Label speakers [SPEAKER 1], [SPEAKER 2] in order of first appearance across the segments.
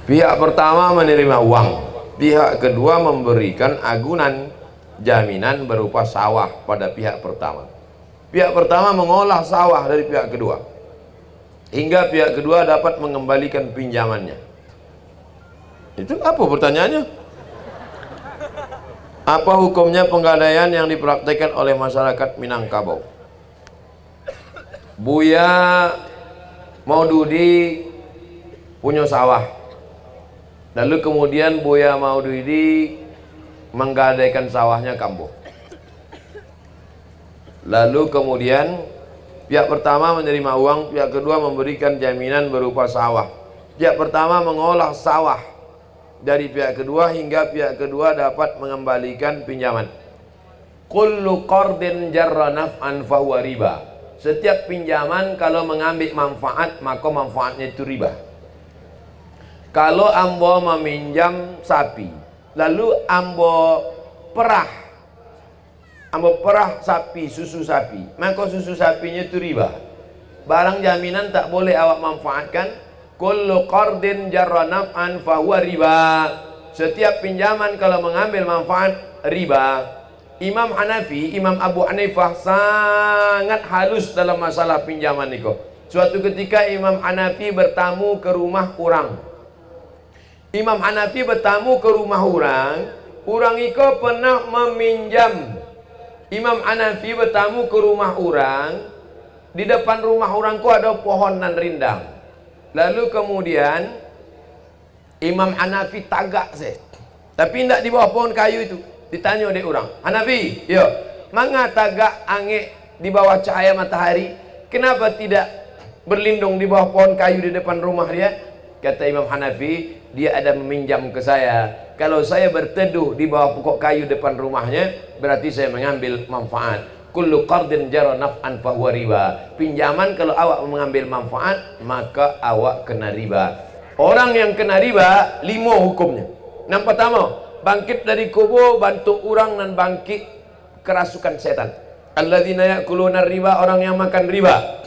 [SPEAKER 1] Pihak pertama menerima uang, pihak kedua memberikan agunan jaminan berupa sawah pada pihak pertama. Pihak pertama mengolah sawah dari pihak kedua hingga pihak kedua dapat mengembalikan pinjamannya. Itu apa pertanyaannya? Apa hukumnya penggadaian yang dipraktikkan oleh masyarakat Minangkabau? Buya Maududi punya sawah, lalu kemudian Buya Maududi menggadaikan sawahnya kambuh. Lalu kemudian pihak pertama menerima uang, pihak kedua memberikan jaminan berupa sawah. Pihak pertama mengolah sawah dari pihak kedua hingga pihak kedua dapat mengembalikan pinjaman. Kullu qardin jarra naf'an fahuwa riba. Setiap pinjaman kalau mengambil manfaat, maka manfaatnya itu riba. Kalau ambo meminjam sapi, lalu ambo perah sapi, susu sapi, maka susu sapinya itu riba. Barang jaminan tak boleh awak manfaatkan. Kullu qardin jarra naf'an fahuwa riba. Setiap pinjaman kalau mengambil manfaat, riba. Imam Hanafi, Imam Abu Hanifah sangat halus dalam masalah pinjaman itu. Suatu ketika Imam Hanafi bertamu ke rumah orang. Imam Hanafi bertamu ke rumah orang itu pernah meminjam. Imam Hanafi bertamu ke rumah orang, di depan rumah orang itu ada pohon nan rindang. Lalu kemudian Imam Hanafi tagak sih, tapi tidak di bawah pohon kayu itu. Ditanya oleh orang, Hanafi, yo, manga tagak angin di bawah cahaya matahari, kenapa tidak berlindung di bawah pohon kayu di depan rumah dia? Kata Imam Hanafi, dia ada meminjam ke saya. Kalau saya berteduh di bawah pokok kayu depan rumahnya, berarti saya mengambil manfaat. Kullu qardin jarra naf'an fahuwa riba. Pinjaman kalau awak mengambil manfaat, maka awak kena riba. Orang yang kena riba, 5 hukumnya. Yang pertama, bangkit dari kubur, bantu orang dan bangkit kerasukan setan. Alladzina ya'kuluna riba, orang yang makan riba.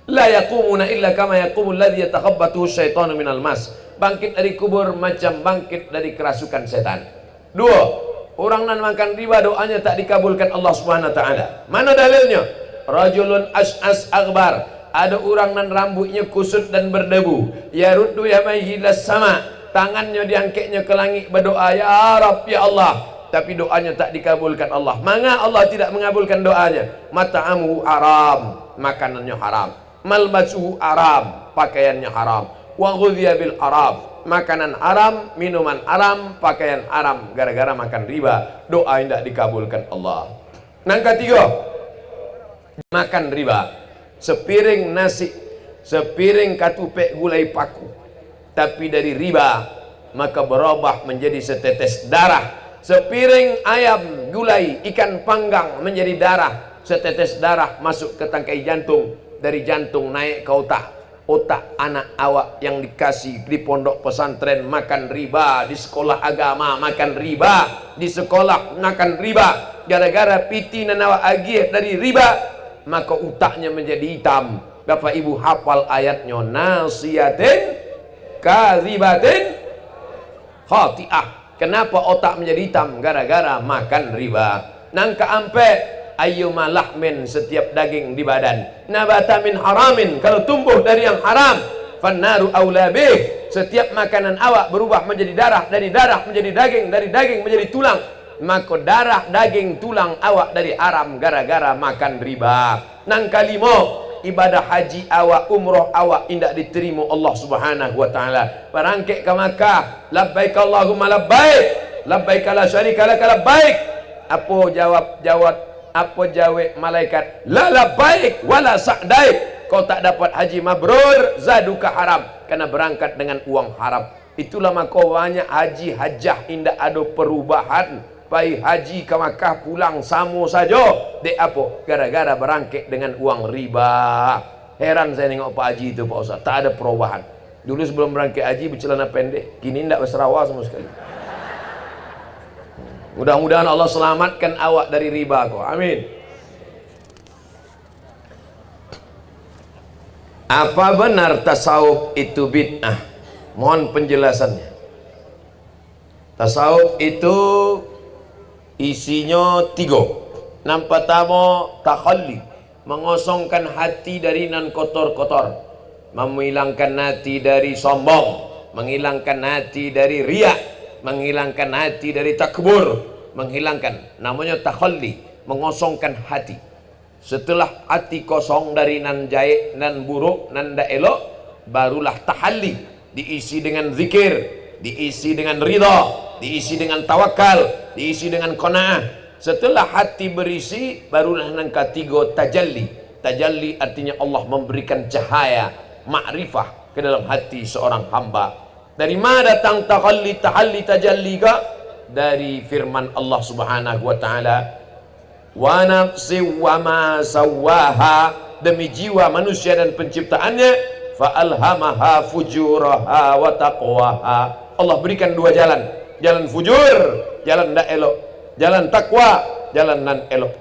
[SPEAKER 1] La yaqumuna illa kama yaqumul ladzi yatakhabbathu syaitanu minal mas. Bangkit dari kubur macam bangkit dari kerasukan setan. 2, orang yang makan riba doanya tak dikabulkan Allah Subhanahu wa taala. Mana dalilnya? Rajulun as'as aghbar. Ada orang yang rambutnya kusut dan berdebu. Yaruddu yamaihi las sama. Tangannya diangkatnya ke langit berdoa, ya Rabb, ya Allah, tapi doanya tak dikabulkan Allah. Manga Allah tidak mengabulkan doanya? Mata'amuhu haram, makanannya haram. Malbasuhu haram, pakaiannya haram. Wa ghudhiya bil haram, makanan haram, minuman haram, pakaian haram, gara-gara makan riba, doa tidak dikabulkan Allah. Yang ketiga, makan riba. Sepiring nasi, sepiring katupek gulai paku, tapi dari riba, maka berubah menjadi setetes darah. Sepiring ayam, gulai, ikan panggang menjadi darah. Setetes darah masuk ke tangkai jantung, dari jantung naik ke otak anak awak yang dikasih di pondok pesantren makan riba, di sekolah agama makan riba, di sekolah makan riba, gara-gara piti dan awak agih dari riba, maka otaknya menjadi hitam. Bapak ibu hafal ayatnya, nasiyatin kadzibatin khati'ah. Kenapa otak menjadi hitam? Gara-gara makan riba. Nangka ampe ayyuma lahmin, setiap daging di badan, nabata min haramin, kalau tumbuh dari yang haram, fannaru aula bih, setiap makanan awak berubah menjadi darah, dari darah menjadi daging, dari daging menjadi tulang, maka darah, daging, tulang awak dari haram gara-gara makan riba. Nang kalimo, ibadah haji awak, umroh awak indak diterima Allah Subhanahu wa taala. Barangkek ke Makkah, labbaik Allahumma labbaik, labbaik la syarika lak labbaik. Apa jawab malaikat? La labbaik wala sa'daik. Kau tak dapat haji mabrur, zaduka haram, karena berangkat dengan uang haram. Itulah maka banyak haji hajah indak ada perubahan. Pai haji ke Makkah pulang sama saja. Dek apa? Gara-gara berangkat dengan uang riba. Heran saya tengok Pak Haji itu Pak Ustaz, tak ada perubahan. Dulu sebelum berangkat haji bercelana pendek, kini tidak berserawa sama sekali. Mudah-mudahan Allah selamatkan awak dari riba kok. Amin. Apa benar tasawuf itu bid'ah? Mohon penjelasannya. Tasawuf itu isinya 3. Nampak tamo takhalli, mengosongkan hati dari nan kotor-kotor, menghilangkan hati dari sombong, menghilangkan hati dari riya, menghilangkan hati dari takbur, menghilangkan, namanya takhalli, mengosongkan hati. Setelah hati kosong dari nan jaik, nan buruk, nan da elok, barulah tahalli, diisi dengan zikir, diisi dengan ridha, diisi dengan tawakal, diisi dengan qanaah. Setelah hati berisi, barulah nan ketiga tajalli. Tajalli artinya Allah memberikan cahaya makrifah ke dalam hati seorang hamba. Dari mana datang tahalli, tahalli, tajalli ka? Dari firman Allah Subhanahu wa taala, wa nafsi wa ma sawaha, demi jiwa manusia dan penciptaannya, fa alhamaha fujuraha wa taqwaha. Allah berikan 2 jalan, jalan fujur, jalan ndak elok, jalan takwa, jalan nan elok.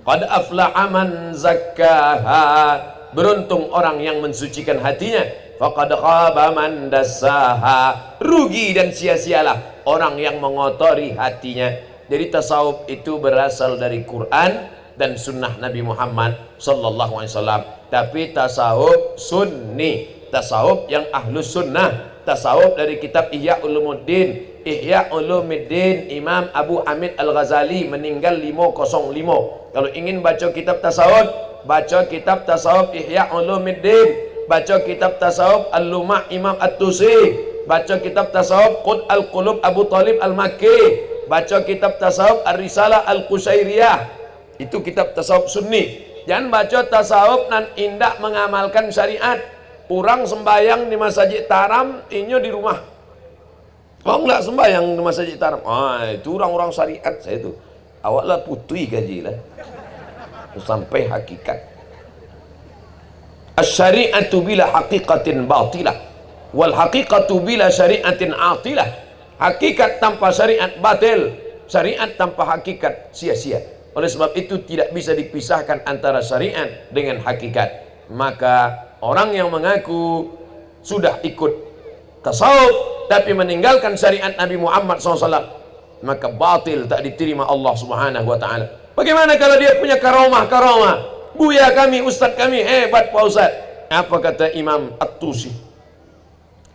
[SPEAKER 1] Qad aflaha man zakkaha, beruntung orang yang mensucikan hatinya. Faqad khaba man dassaha, rugi dan sia-sialah orang yang mengotori hatinya. Jadi tasawuf itu berasal dari Quran dan sunnah Nabi Muhammad sallallahu alaihi wasallam. Tapi tasawuf sunni, tasawuf yang ahlus sunnah, tasawuf dari kitab Ihya Ulumuddin. Ihya Ulumuddin Imam Abu Hamid Al-Ghazali meninggal 505. Kalau ingin baca kitab tasawuf, baca kitab tasawuf Ihya Ulumuddin, baca kitab tasawuf Al-Lumah Imam At-Tusi, baca kitab tasawuf Qud Al-Qulub Abu Talib Al-Makki, baca kitab tasawuf Ar-Risalah Al-Qusairiyah. Itu kitab tasawuf sunni. Jangan baca tasawuf nan indak mengamalkan syariat. Orang sembayang di masjid taram, inyo di rumah. Kau enggak sembayang di masjid taram. Itu orang-orang syariat saya itu. Awaklah putui gaji lah. Sampai hakikat. Asy-syari'atu bila haqiqatin batilah, wal haqiqatu bila syari'atin atilah. Hakikat tanpa syariat batil, syariat tanpa hakikat sia-sia. Oleh sebab itu tidak bisa dipisahkan antara syariat dengan hakikat. Maka orang yang mengaku sudah ikut tasawuf tapi meninggalkan syariat Nabi Muhammad SAW, maka batil, tak diterima Allah Subhanahu wa taala. Bagaimana kalau dia punya karamah? Buya kami, ustaz kami hebat Pak Ustaz. Apa kata Imam At-Tusi?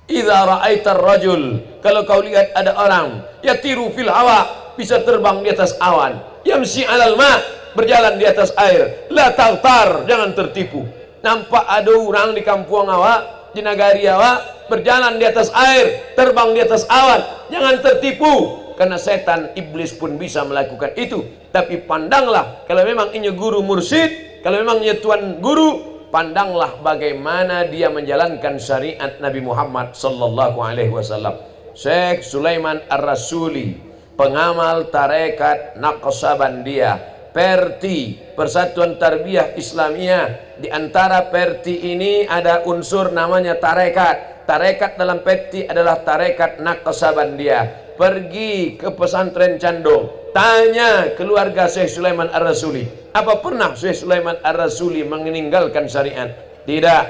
[SPEAKER 1] Idza ra'aitar rajul, kalau kau lihat ada orang yatiru fil hawa, bisa terbang di atas awan, yamsi 'alal ma, berjalan di atas air, la taghtar, jangan tertipu. Nampak ada orang di kampung awak, di nagari awak, berjalan di atas air, terbang di atas awan, jangan tertipu. Karena setan iblis pun bisa melakukan itu. Tapi pandanglah, kalau memang ini guru mursyid, kalau memang ini tuan guru, pandanglah bagaimana dia menjalankan syariat Nabi Muhammad sallallahu alaihi wasallam. Syekh Sulaiman Ar-Rasuli, pengamal tarekat Naqsabandiyah, Perti, Persatuan Tarbiyah Islamiyah. Di antara Perti ini ada unsur namanya tarekat. Tarekat dalam Perti adalah tarekat Naqsabandiyah. Pergi ke pesantren Candong, tanya keluarga Syekh Sulaiman Ar-Rasuli, apa pernah Syekh Sulaiman Ar-Rasuli meninggalkan syariat? Tidak.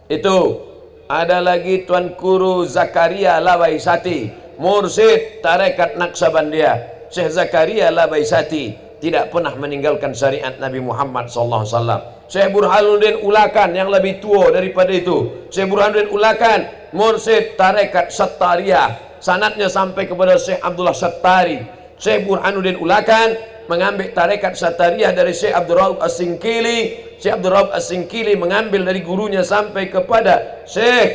[SPEAKER 1] Itu ada lagi Tuan Guru Zakaria Labaisati, mursyid tarekat Naqsabandiyah. Syekh Zakaria Labaisati tidak pernah meninggalkan syariat Nabi Muhammad sallallahu alaihi wasallam. Syekh Burhanuddin Ulakan yang lebih tua daripada itu, Syekh Burhanuddin Ulakan, mursyid tarekat Sattariyah, sanadnya sampai kepada Syekh Abdullah Sattari. Syekh Burhanuddin Ulakan mengambil tarekat Sattariyah dari Syekh Abdul Raub As-Singkili. Syekh Abdul Raub As-Singkili mengambil dari gurunya sampai kepada Syekh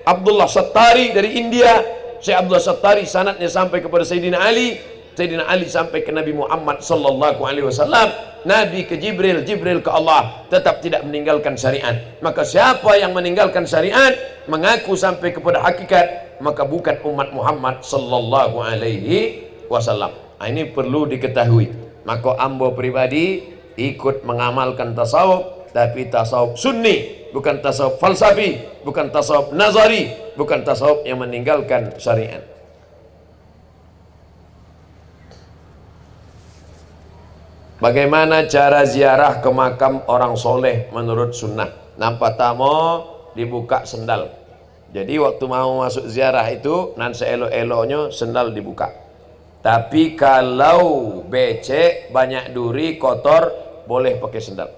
[SPEAKER 1] Abdullah Sattari dari India. Syekh Abdullah Sattari sanadnya sampai kepada Sayyidina Ali. Sayyidina Ali sampai ke Nabi Muhammad sallallahu alaihi wasallam. Nabi ke Jibril, Jibril ke Allah, tetap tidak meninggalkan syariat. Maka siapa yang meninggalkan syariat, mengaku sampai kepada hakikat, maka bukan umat Muhammad sallallahu alaihi wasallam. Ini perlu diketahui. Maka ambo pribadi ikut mengamalkan tasawuf, tapi tasawuf sunni, bukan tasawuf falsafi, bukan tasawuf nazari, bukan tasawuf yang meninggalkan syariat. Bagaimana cara ziarah ke makam orang soleh menurut sunnah? Nampak tamo dibuka sendal, Jadi waktu mau masuk ziarah itu nan seelok-eloknya sendal dibuka. Tapi kalau becek, banyak duri, kotor, boleh pakai sendal.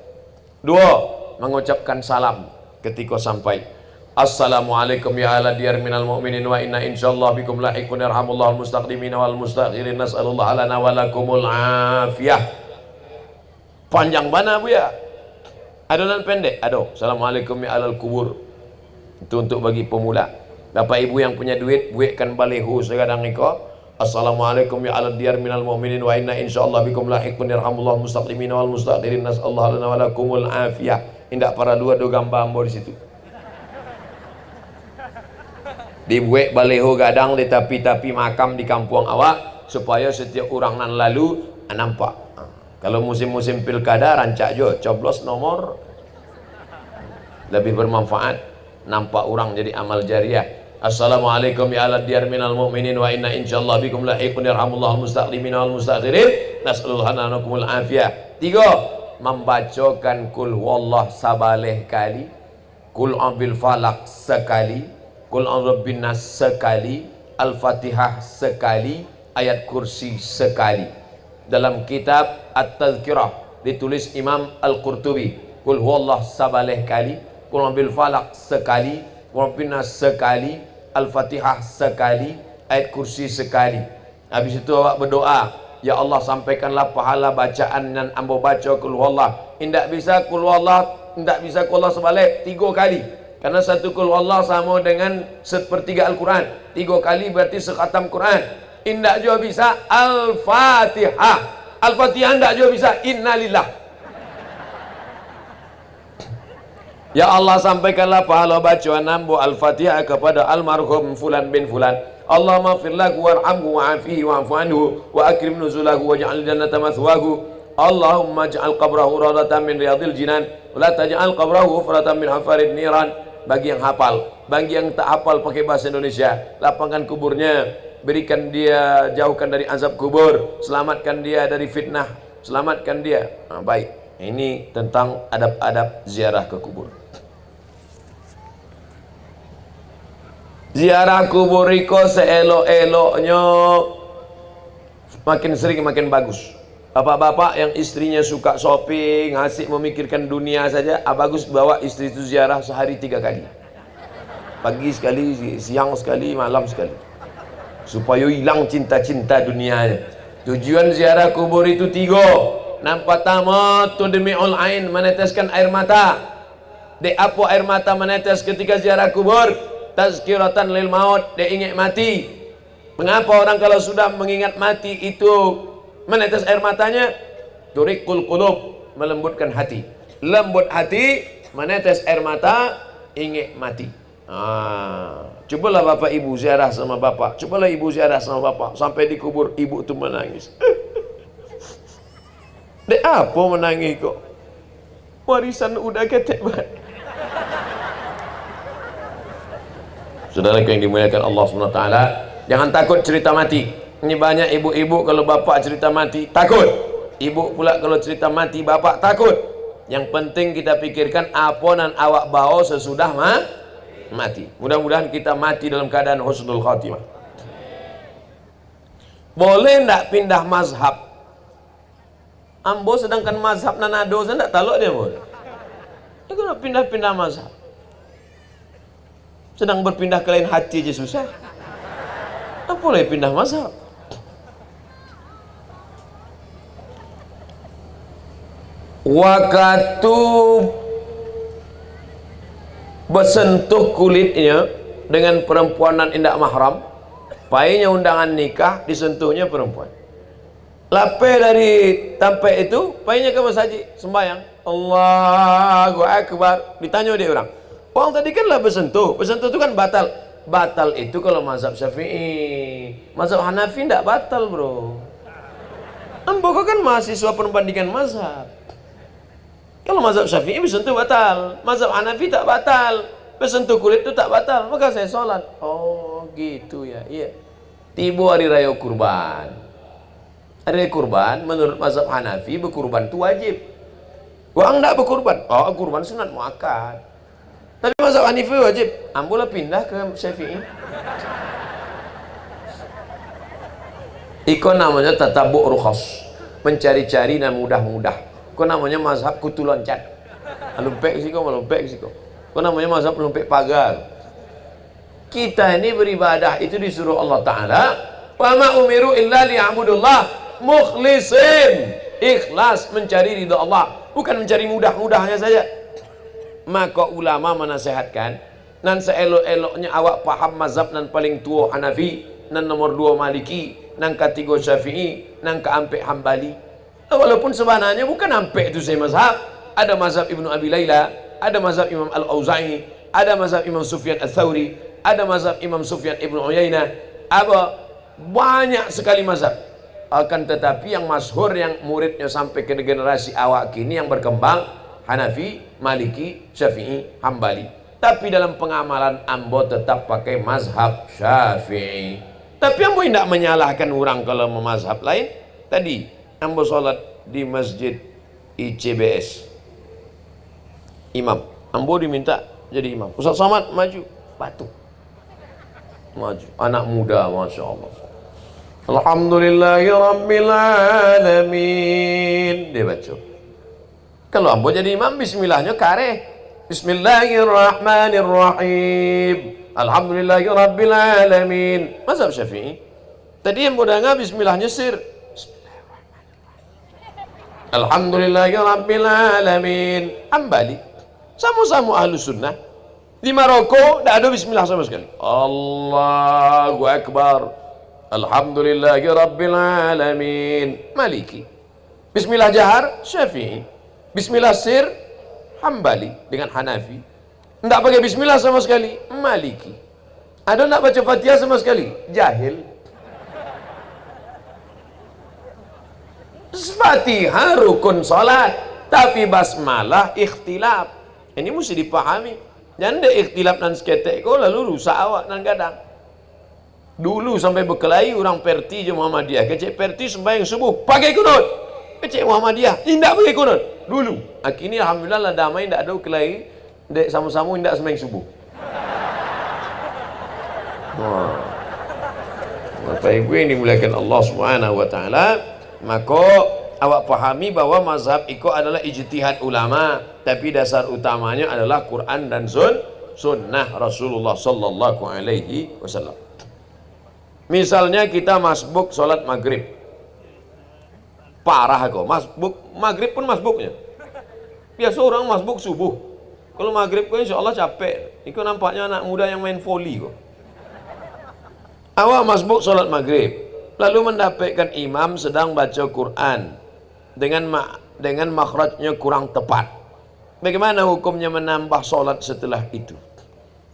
[SPEAKER 1] 2, mengucapkan salam ketika sampai. Assalamualaikum ya ala diyar minal mu'minin wa inna insyaallah bikum lahiqun yarhamullahu al-mustaqdimin wal mustakhirin nas'alullah lana wa lakumul afiyah. Panjang mana Bu ya? Adonan pendek? Aduh, Assalamualaikum ya alal kubur. Itu untuk bagi pemula. Bapak ibu yang punya duit, buatkan baleho segadang niko. Assalamualaikum ya alal diyar minal mu'minin wa inna insyaallah bikum lahiqun yarhamullahu al-mustaqdimin wal mustakhirin nas'alullah lana wa lakumul afiyah. Indak para dua do gambar ambo di situ. Dibuat baleho gadang di tapi makam di kampung awak supaya setiap orang nan lalu nampak. Kalau musim-musim pilkada rancak jo coblos nomor lebih bermanfaat, nampak orang jadi amal jariah. Assalamualaikum ya ala diyar minal mu'minin wa inna insyaallah bikum lahiqun yarhamullahu mustaqdimin wal mustakhirin nas'alullah lanakumul afiyah. 3, membacakan kul huwallah sabaleh kali, kul ambil falak sekali, kul rabbin nas sekali, al-fatihah sekali, ayat kursi sekali. Dalam kitab At-Tazkirah ditulis Imam Al-Qurtubi, kul huwallah sabaleh kali, kul ambil falak sekali, kul rabbin nas sekali, al-fatihah sekali, ayat kursi sekali. Habis itu awak berdoa, ya Allah sampaikanlah pahala bacaan yang ambo baca kul huwallah. Indak bisa kul huwallah, indak bisa kul huwallah sebalik 3 kali. Karena satu kul huwallah sama dengan sepertiga Al-Quran. 3 kali berarti sekhatam Quran. Indak juga bisa Al-Fatihah. Al-Fatihah indak juga bisa Innalillah. Ya Allah sampaikanlah pahala bacaan ambo Al-Fatihah kepada almarhum fulan bin fulan. Allahumma fir lahu warhamhu wa'afihi wa'fu anhu wa akrim nuzulahu waj'al jannata mathwahu. Allahumma ij'al qabrahu rawdatan min riyadil jinan wa la taj'al qabrahu hufratan min hafarid niran. Bagi yang hafal, bagi yang tak hafal pakai bahasa Indonesia, lapangkan kuburnya, berikan dia, jauhkan dari azab kubur, selamatkan dia dari fitnah, selamatkan dia. Baik, ini tentang adab-adab ziarah ke kubur. Ziarah kubur itu seelok-eloknya makin sering makin bagus. Bapak-bapak yang istrinya suka shopping, asik memikirkan dunia saja, bagus bawa istri itu ziarah sehari 3 kali. Pagi sekali, siang sekali, malam sekali. Supaya hilang cinta-cinta dunianya. Tujuan ziarah kubur itu 3. Yang pertama, tudmi'ul ain, meneteskan air mata. De apa air mata menetes ketika ziarah kubur? Tazkiratan lil maut, dia ingat mati. Mengapa orang kalau sudah mengingat mati itu menetes air matanya? Turiqul qulub, melembutkan hati. Lembut hati, menetes air mata, ingat mati. Cobalah bapak ibu ziarah sama bapak, cobalah ibu ziarah sama bapak, sampai di kubur ibu tu menangis. Dek apa menangis kok? Warisan udah ketek banget. Saudara yang dimuliakan Allah SWT, jangan takut cerita mati. Ini banyak ibu-ibu kalau bapak cerita mati takut, ibu pula kalau cerita mati bapak takut. Yang penting kita pikirkan apa yang awak bawa sesudah mati. Mudah-mudahan kita mati dalam keadaan husnul khatimah. Boleh ndak pindah mazhab? Ambo sedangkan mazhab nanado saya ndak taluk dia boleh. Dia kena pindah-pindah mazhab. Sedang berpindah ke lain hati aja susah. Apa boleh pindah mazhab? Waktu bersentuh kulitnya dengan perempuan yang tidak mahram, painya undangan nikah, disentuhnya perempuan. Lape dari tampai itu, painya ke masjid sembahyang, Allahu Akbar. Ditanya dia orang, orang tadi kan lah bersentuh itu kan batal. Batal itu kalau mazhab Syafi'i, mazhab Hanafi tidak batal bro. Ambo kan mahasiswa perbandingan mazhab. Kalau mazhab Syafi'i bersentuh batal, mazhab Hanafi tak batal, bersentuh kulit itu tak batal, maka saya sholat. Oh gitu ya, iya. Tiba hari raya kurban. Hari raya kurban menurut mazhab Hanafi berkurban itu wajib. Wang tak berkurban, oh kurban sunat muakkad. Tapi mazhab Hanafi wajib. Ambolah pindah ke Syafi'i. Iko namanya tatabuk rukhas, mencari-cari dan mudah-mudah. Iko namanya mazhab kutu loncat. Lumpek siko, melumpek siko. Iko namanya mazhab lumpek pagar. Kita ini beribadah itu disuruh Allah Ta'ala, wa ma umiru illa liya'budullah mukhlisin, ikhlas mencari ridha Allah, bukan mencari mudah-mudahnya saja. Maka ulama menasihatkan, nan seelok-eloknya awak paham mazhab nan paling tua Hanafi, nan nomor 2 Maliki, nan ketiga Syafi'i, nan keempat Hambali. Walaupun sebenarnya bukan sampai itu saya mazhab. Ada mazhab Ibnu Abi Layla, ada mazhab Imam Al-Auza'i, ada mazhab Imam Sufyan Ats-Tsauri, ada mazhab Imam Sufyan Ibnu Uyainah, banyak sekali mazhab. Akan tetapi yang masyhur, yang muridnya sampai ke generasi awak kini yang berkembang, Hanafi, Maliki, Syafi'i, Hambali. Tapi dalam pengamalan ambo tetap pakai mazhab Syafi'i. Tapi ambo tidak menyalahkan orang kalau memazhab lain. Tadi ambo sholat di masjid ICBS, imam, ambo diminta jadi imam. Ustaz Somad maju, batuk, maju, anak muda, masya Allah. Alhamdulillahi Rabbil Alamin, dia baca. Kalau ambo jadi imam, bismillahnya kare, Bismillahirrahmanirrahim, Alhamdulillahi Rabbil Alamin. Mazhab Syafi'i. Tadi ambo dengar bismillahnya sir, Alhamdulillahi Rabbil Alamin. Hambali, sama-sama ahlu sunnah. Di Maroko tidak ada bismillah sama sekali. Allahu Akbar, Alhamdulillahi Rabbil Alamin. Maliki. Bismillah jahar, Syafi'i. Bismillah sir, Hambali dengan Hanafi. Tidak pakai bismillah sama sekali, Maliki. Ada tidak baca Fatihah sama sekali, jahil. Fatihah rukun salat, tapi basmalah ikhtilaf. Ini mesti dipahami. Jangan ada ikhtilaf dan seketek kau lalu rusak awak dan gadang. Dulu sampai berkelahi orang Perti je Muhammadiyah. Kecik Perti sembahyang subuh pakai kunut, kecik Muhammadiyah tidak pakai kunut dulu. Kini alhamdulillah lah damai, tidak ada kelahi, dek sama-sama tidak sembahyang subuh. Wah, Bapak Ibu yang dimuliakan Allah Subhanahu wa taala, maka awak pahami bahwa mazhab iko adalah ijtihad ulama, tapi dasar utamanya adalah Quran dan sunnah Rasulullah sallallahu alaihi wasallam. Misalnya kita masbuk sholat maghrib, parah kok, masbuk maghrib pun masbuknya. Biasa orang masbuk subuh, kalau maghrib kok insya Allah capek. Itu nampaknya anak muda yang main volley kok. Awak masbuk sholat maghrib, lalu mendapatkan imam sedang baca Quran dengan makhrajnya kurang tepat. Bagaimana hukumnya menambah sholat setelah itu?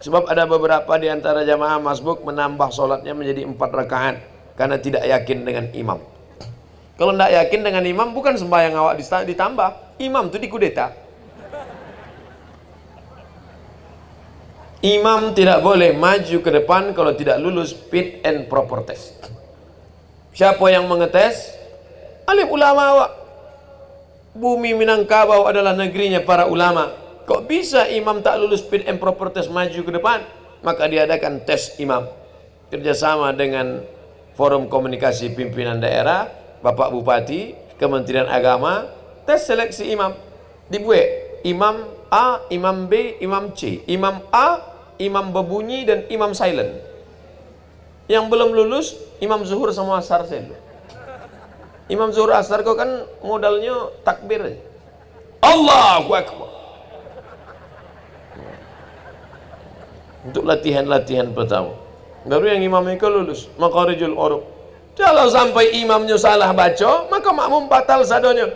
[SPEAKER 1] Sebab ada beberapa di antara jamaah masbuk menambah sholatnya menjadi 4 rakaat karena tidak yakin dengan imam. Kalau tidak yakin dengan imam, bukan sembahyang awak ditambah, imam itu dikudeta. Imam tidak boleh maju ke depan kalau tidak lulus fit and proper test. Siapa yang mengetes? Alim ulama awak. Bumi Minangkabau adalah negerinya para ulama. Kok bisa imam tak lulus fit and proper test maju ke depan? Maka diadakan tes imam kerjasama dengan Forum Komunikasi Pimpinan Daerah, Bapak Bupati, Kementerian Agama. Tes seleksi imam dibuat imam A, imam B, imam C. Imam A, imam berbunyi dan imam silent. Yang belum lulus imam zuhur sama asar saja. Imam zuhur asar kok kan modalnya takbir aja. Allahu Akbar. Untuk latihan-latihan pertama. Baru yang imam itu lulus Makharijul Huruf. Kalau sampai imamnya salah baca, maka makmum batal sadonya.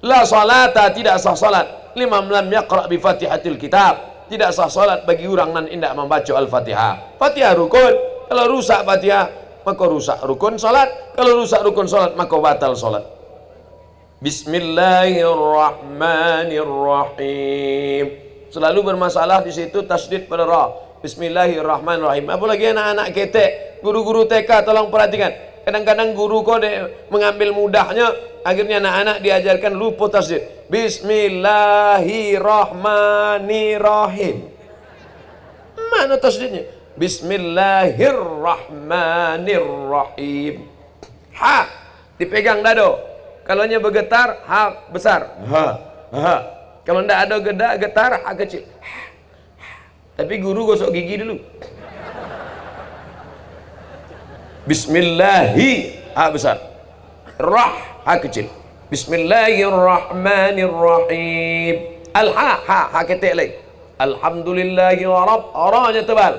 [SPEAKER 1] La salata, tidak sah salat liman lam yaqra bi Fatihatil Kitab. Tidak sah salat bagi orang nan tidak membaca Al-Fatihah. Fatihah rukun. Kalau rusak Fatihah, maka rusak rukun salat. Kalau rusak rukun salat, maka batal salat. Bismillahirrahmanirrahim. Selalu bermasalah di situ tasydid pada ra. Bismillahirrahmanirrahim. Apalagi anak-anak ketek, guru-guru TK tolong perhatikan. Kadang-kadang guru kau mengambil mudahnya Akhirnya anak-anak diajarkan lupa tasdid. Bismillahirrahmanirrahim. Mana tasdidnya? Bismillahirrahmanirrahim. Ha dipegang dado. Kalau nya bergetar, ha besar. Ha. Kalau ndak ada getar, ha kecil. Tapi guru gosok gigi dulu. Bismillahi, ha besar. Rah, ha kecil. Bismillahirrahmanirrahim. Ha ketek lagi. Alhamdulillahi rabb, ra-nya tebal.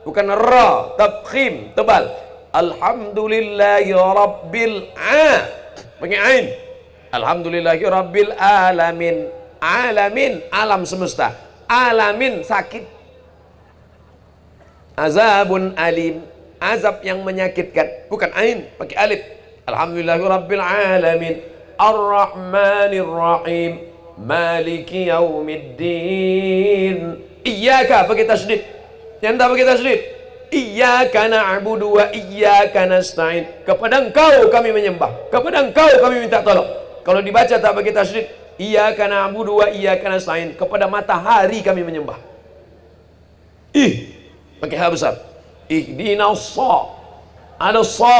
[SPEAKER 1] Bukan ra, tafkhim, tebal. Alhamdulillahi rabbil pakai ain. Alhamdulillahi rabbil alamin. Alamin, alam semesta. Alamin, sakit. Azabun alim, azab yang menyakitkan. Bukan ain, pakai alif. Alhamdulillahi rabbil alamin. Ar-Rahmanir Rahim. Maliki yaumiddin. Iyyaka pakai tasydid. Yang tak pakai tasydid. Iyyaka na'budu wa iyyaka nasta'in. Kepada Engkau kami menyembah, kepada Engkau kami minta tolong. Kalau dibaca tak pakai tasydid, iyyaka na'budu wa iyyaka nasta'in. Kepada matahari kami menyembah. Pakai ha besar. Ihdinas sa. Ada sa,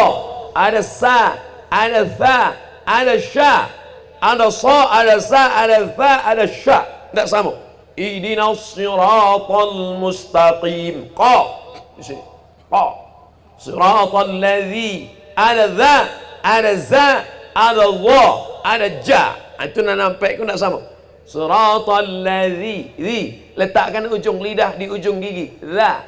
[SPEAKER 1] ada sa, ada tha, ada sya. Ada sa, ada sa, ada tha, ada sya. Tak sama. Ihdinas siratal mustaqim. Qa. Di sini. Qa. Siratal ladzi. Ada dha, ada za, ada dha, ada ja. Itu nak nampak ku nak sama. Siratal ladzi. Letakkan ujung lidah di ujung gigi. Dha.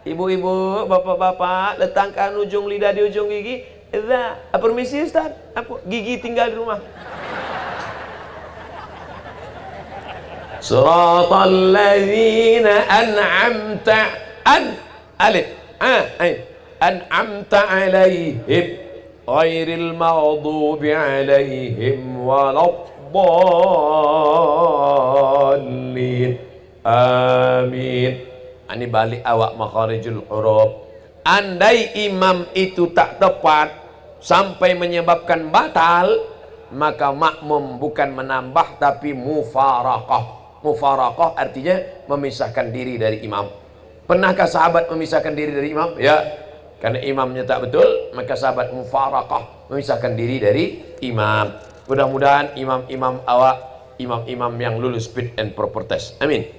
[SPEAKER 1] Ibu-ibu, bapak-bapak, letakkan ujung lidah di ujung gigi. Dha. Permisi Ustaz. Apa? Gigi tinggal di rumah. Siratal ladzina an'amta alif an'amta alaihim ghairil maghdubi alaihim waladdallin. Amin. Ini balik awak makharijul huruf. Andai imam itu tak tepat sampai menyebabkan batal, maka makmum bukan menambah tapi mufaraqah. Mufaraqah artinya memisahkan diri dari imam. Pernahkah sahabat memisahkan diri dari imam? Ya. Karena imamnya tak betul, maka sahabat mufaraqah, memisahkan diri dari imam. Mudah-mudahan imam-imam awak, imam-imam yang lulus fit and proper test. Amin.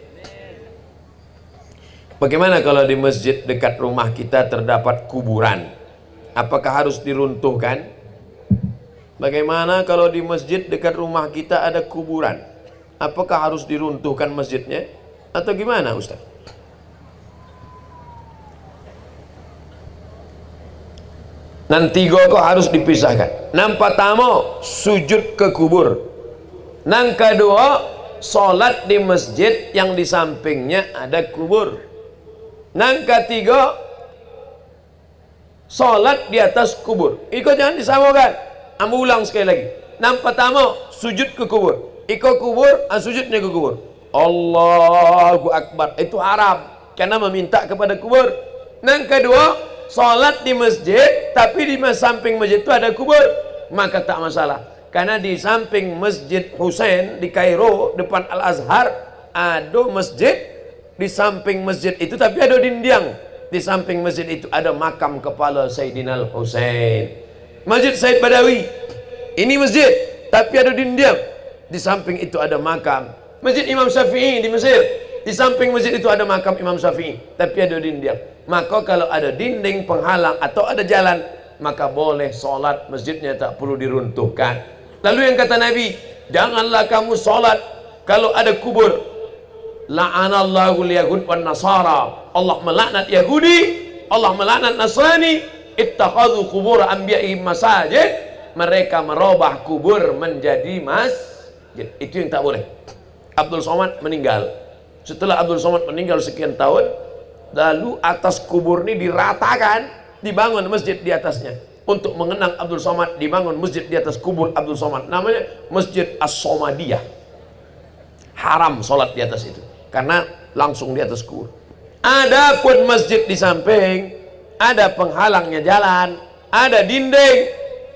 [SPEAKER 1] Bagaimana kalau di masjid dekat rumah kita terdapat kuburan? Apakah harus diruntuhkan? Bagaimana kalau di masjid dekat rumah kita ada kuburan? Apakah harus diruntuhkan masjidnya? Atau gimana Ustaz? Nanti kok harus dipisahkan. Nang pertama sujud ke kubur. Nang kedua solat di masjid yang di sampingnya ada kubur. Nang ketiga solat di atas kubur. Ikut jangan disamakan. Ambil ulang sekali lagi. Nang pertama sujud ke kubur. Ikut kubur, sujudnya ke kubur. Allahu Akbar. Itu haram karena meminta kepada kubur. Nang kedua solat di masjid, tapi di samping masjid itu ada kubur, maka tak masalah. Karena di samping Masjid Husain di Kairo depan Al-Azhar ada masjid. Di samping masjid itu tapi ada dinding. Di samping masjid itu ada makam kepala Sayyidina Al-Husain. Masjid Said Badawi. Ini masjid tapi ada dinding. Di samping itu ada makam Masjid Imam Syafi'i di Mesir. Di samping masjid itu ada makam Imam Syafi'i, tapi ada dinding. Maka kalau ada dinding penghalang atau ada jalan, maka boleh solat, masjidnya tak perlu diruntuhkan. Lalu yang kata Nabi, janganlah kamu solat kalau ada kubur. La'anallahu al-yahud wan nasara. Allah melaknat Yahudi, Allah melaknat Nasrani. Ittakhadhu qubur anbiya'ihim masajid. Mereka merubah kubur menjadi masjid. Itu yang tak boleh. Abdul Somad meninggal. Setelah Abdul Somad meninggal sekian tahun, lalu atas kubur ini diratakan, dibangun masjid di atasnya. Untuk mengenang Abdul Somad, dibangun masjid di atas kubur Abdul Somad. Namanya Masjid As-Somadiyah. Haram sholat di atas itu, karena langsung di atas kubur. Adapun masjid di samping, ada penghalangnya jalan, ada dinding,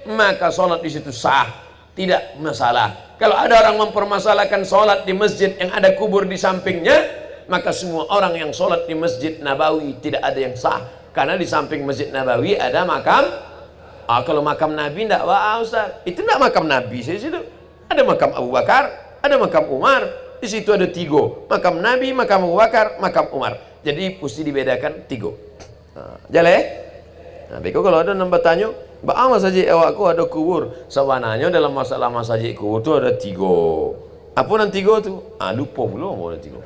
[SPEAKER 1] maka sholat di situ sah. tidak masalah. Kalau ada orang mempermasalahkan sholat di masjid yang ada kubur di sampingnya, maka semua orang yang sholat di Masjid Nabawi tidak ada yang sah, karena di samping Masjid Nabawi ada makam. Kalau makam Nabi tidak, wah Ustaz, itu tidak makam Nabi. Di situ ada makam Abu Bakar, ada makam Umar. Di situ ada 3, makam Nabi, makam Abu Bakar, makam Umar. Jadi mesti dibedakan 3. Jalan. Nah, beko kalau ada nambah tanya, "Ba masjid awakku ada kubur." Sebenarnya dalam masalah masjid kubur tu ada 3. Apa nan 3 tu? Lupa pula mau ada 3.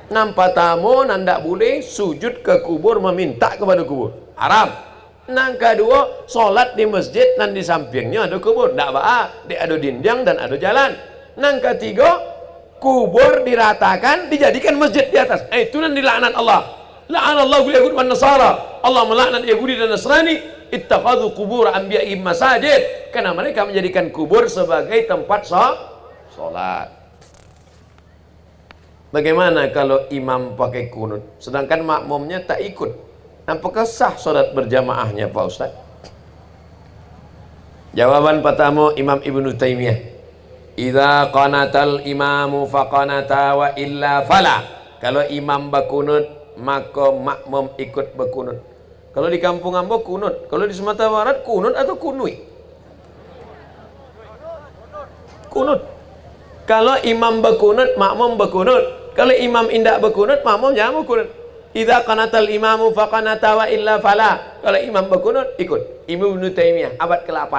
[SPEAKER 1] Nampak tamu nanda boleh sujud ke kubur, meminta kepada kubur. Haram. Nang kedua, solat di masjid dan di sampingnya ada kubur. Tak apa, dia ada dinding dan ada jalan. Nang ketiga, kubur diratakan, dijadikan masjid di atas. Itu nan dilaknat Allah. La'anallahu al-yahud wan nasara. Allah melaknat Yahudi dan Nasrani. Ittakhadhu qubur anbiya'ihim masajid. Karena mereka menjadikan kubur sebagai tempat salat. Bagaimana kalau imam pakai kunut, sedangkan makmumnya tak ikut? Apakah sah salat berjamaahnya Pak Ustaz? Jawaban pertama Imam Ibnu Taimiyah, idza qanatal imamu faqanata wa illa fala. Kalau imam berkunut, maka makmum ikut berkunut. Kalau di kampung ambo kunut, kalau di Sumatera Barat kunut atau kunui? Kunut. Kalau imam berkunut, makmum berkunut. Kalau imam indak berkunut, makmum jangan berkunut. Idza qanatal imamu faqanata wa illa fala. Kalau imam berkunut, ikut. Ibnu Taimiyah abad ke-8.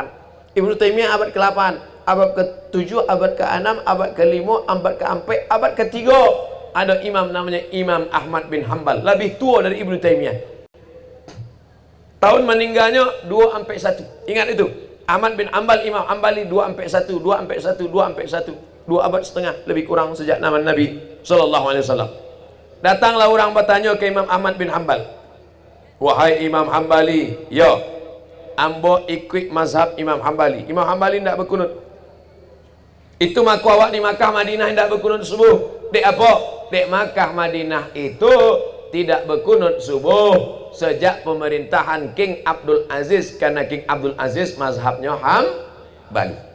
[SPEAKER 1] Ibnu Taimiyah abad ke-8, abad ke-7, abad ke-6, abad ke-5, abad ke-4, abad ke-3. Ada imam namanya Imam Ahmad bin Hanbal, lebih tua dari Ibnu Taimiyah. Tahun meninggalnya 2-1. Ingat itu. Ahmad bin Hanbal, Imam Hanbali 2-1, 2-1, 2-1. 2 abad setengah lebih kurang sejak zaman Nabi sallallahu alaihi wasallam. Datanglah orang bertanya ke Imam Ahmad bin Hanbal, "Wahai Imam Hanbali, ya, ambo ikut mazhab Imam Hanbali. Imam Hanbali tidak berkunut. Itu maku awak di Makkah Madinah tidak berkunut subuh. Dek apa? Dek Makkah Madinah itu tidak berkunut subuh sejak pemerintahan King Abdul Aziz, karena King Abdul Aziz mazhabnya Hanbali.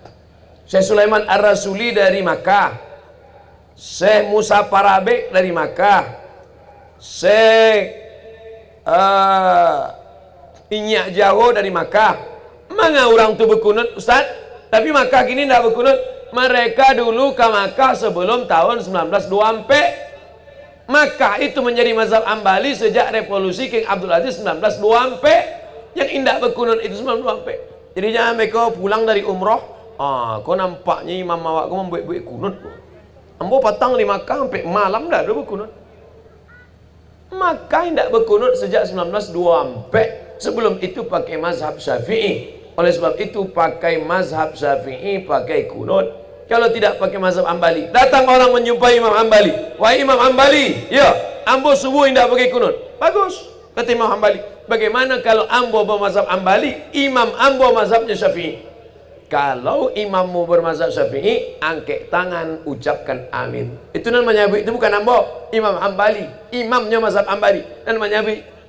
[SPEAKER 1] Syekh Sulaiman Ar-Rasuli dari Makkah, Syekh Musa Parabek dari Makkah, Syekh Inyak Jawa dari Makkah. Mana orang tu berkunut Ustaz? Tapi Makkah kini tidak berkunut. Mereka dulu ke Makkah sebelum tahun 1924. Makkah itu menjadi mazhab Hanbali sejak revolusi King Abdul Aziz 1924. Yang indah berkunut itu 1924. Jadi jangan mereka pulang dari umroh, kau nampaknya imam awak kau membuat-buat kunut. Ambo patang di Makkah sampai malam dah ada berkunut. Makkah tidak berkunut sejak 1924. Sebelum itu pakai mazhab Syafi'i. Oleh sebab itu pakai mazhab Syafi'i, pakai kunut. Kalau tidak pakai mazhab Hanbali, datang orang menjumpai Imam Hanbali, "Wahai Imam Hanbali, ya, ambo subuh tidak pakai kunut." Bagus, kata Imam Hanbali. Bagaimana kalau ambo bermazhab Hanbali, imam ambo mazhabnya Syafi'i? Kalau imammu bermazhab Syafi'i, angkat tangan, ucapkan amin. Itu namanya itu bukan ambo, Imam Hanbali, imamnya mazhab Hanbali. Dan namanya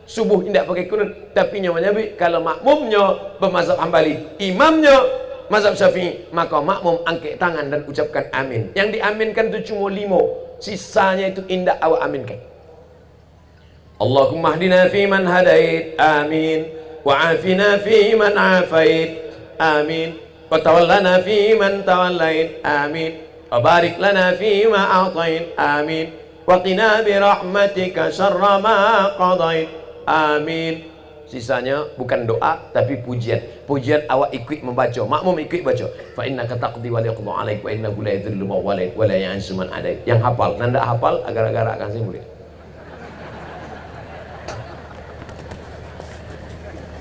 [SPEAKER 1] subuh tidak pakai kunut, tapi namanya kalau makmumnya bermazhab Hanbali, imamnya mazhab Syafi'i, maka makmum angkat tangan dan ucapkan amin. Yang diaminkan itu cuma 5, sisanya itu indah awak aminkan. Allahumma hdina fi man hadait, amin. Wa afina fi man afait, amin. Wa tawallana fi man tawallait, amin. Wa barik lana fi ma a'tait, amin. Wa qina bi rahmatika syarra ma qadait, amin. Sisanya bukan doa tapi pujian. Pujian awak ikut membaca, makmum ikut baca. Fa innaka taqdi wa la yuqda 'alaik wa innahu la yadhillu man walait wa la ya'izzu man adait. Yang hafal, nanda hafal agar-agar akan saya mulia.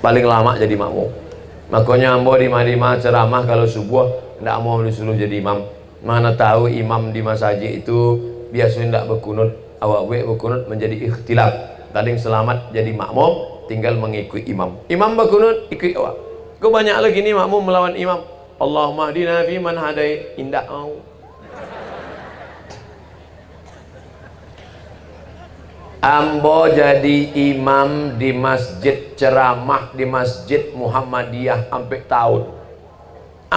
[SPEAKER 1] Paling lama jadi makmum. Makanya ambo di Madinah ceramah kalau subuh tidak mau disuruh jadi imam. Mana tahu imam di masjid itu biasanya tidak berkunut, awak berkunut menjadi ikhtilaf. Tadi selamat jadi makmum, tinggal mengikut imam. Imam berkunut, ikut awak. Kau banyak lagi ni makmum melawan imam. Allahumma hdina fi man hadait, indak mau. Ambo jadi imam di masjid, ceramah di masjid Muhammadiyah sampai tahun.